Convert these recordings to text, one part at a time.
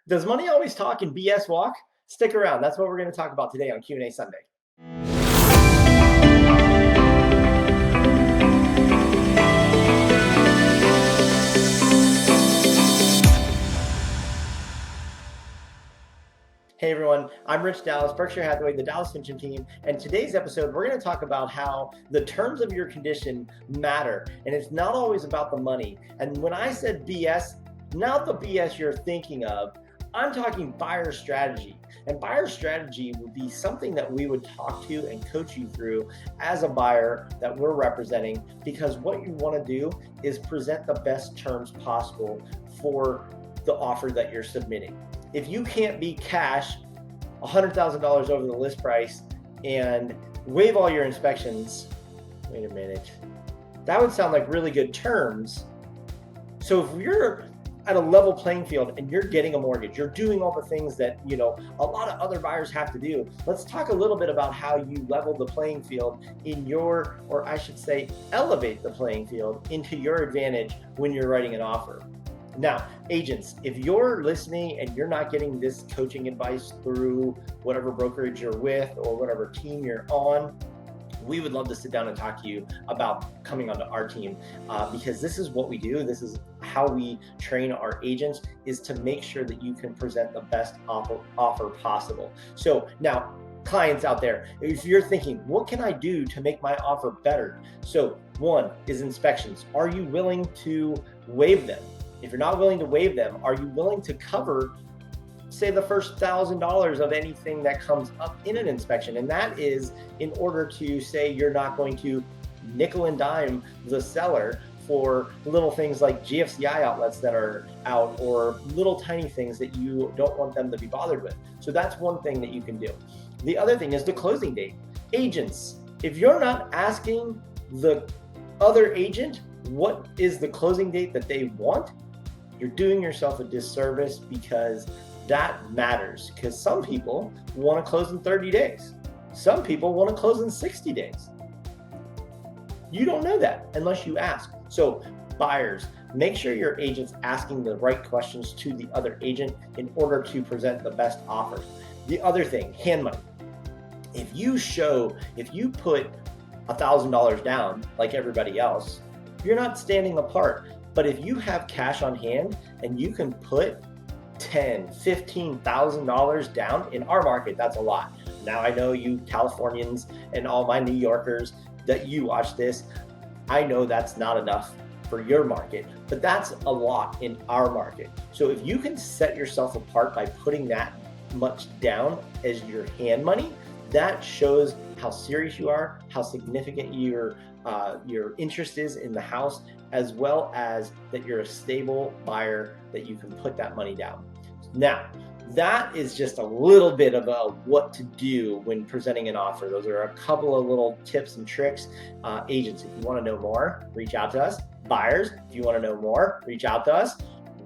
Does money always talk and BS walk? Stick around. That's what we're going to talk about today on Q&A Sunday. Hey everyone, I'm Rich Dallas, Berkshire Hathaway, the Dallas-Fincham team, and today's episode we're going to talk about how the terms of your condition matter, and it's not always about the money. And when I said BS, not the BS you're thinking of, I'm talking buyer strategy. And buyer strategy would be something that we would talk to and coach you through as a buyer that we're representing, because what you want to do is present the best terms possible for the offer that you're submitting. If you can't be cash $100,000 over the list price and waive all your inspections, wait a minute, that would sound like really good terms. So if you're at a level playing field and you're getting a mortgage, you're doing all the things that, a lot of other buyers have to do. Let's talk a little bit about how you level the playing field or I should say, elevate the playing field into your advantage when you're writing an offer. Now, agents, if you're listening and you're not getting this coaching advice through whatever brokerage you're with or whatever team you're on, we would love to sit down and talk to you about coming onto our team, because this is what we do. This is how we train our agents, is to make sure that you can present the best offer possible. So now, clients out there, if you're thinking, what can I do to make my offer better? So one is inspections. Are you willing to waive them? If you're not willing to waive them, are you willing to cover, say, the first $1,000 of anything that comes up in an inspection? And that is in order to say you're not going to nickel and dime the seller for little things like GFCI outlets that are out, or little tiny things that you don't want them to be bothered with. So that's one thing that you can do. The other thing is the closing date. Agents, if you're not asking the other agent what is the closing date that they want, you're doing yourself a disservice, because that matters. Because some people want to close in 30 days. Some people want to close in 60 days. You don't know that unless you ask. So buyers, make sure your agent's asking the right questions to the other agent in order to present the best offers. The other thing, hand money. If you put $1,000 down like everybody else, you're not standing apart. But if you have cash on hand and you can put $10,000, $15,000 down, in our market, that's a lot. Now I know you Californians and all my New Yorkers that you watch this, I know that's not enough for your market, but that's a lot in our market. So if you can set yourself apart by putting that much down as your hand money, that shows how serious you are, how significant your interest is in the house, as well as that you're a stable buyer, that you can put that money down. Now, that is just a little bit of what to do when presenting an offer. Those are a couple of little tips and tricks. Agents, if you want to know more, reach out to us. Buyers, if you want to know more, reach out to us.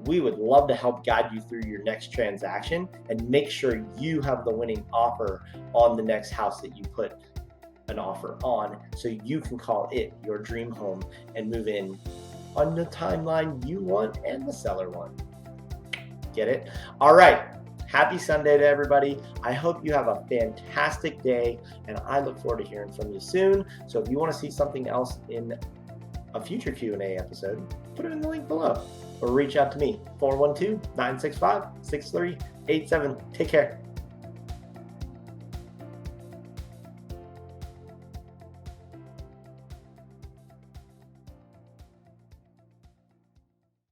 We would love to help guide you through your next transaction and make sure you have the winning offer on the next house that you put an offer on, so you can call it your dream home and move in on the timeline you want and the seller want. Get it? All right. Happy Sunday to everybody. I hope you have a fantastic day, and I look forward to hearing from you soon. So if you want to see something else in a future Q&A episode, put it in the link below or reach out to me, 412-965-6387. Take care.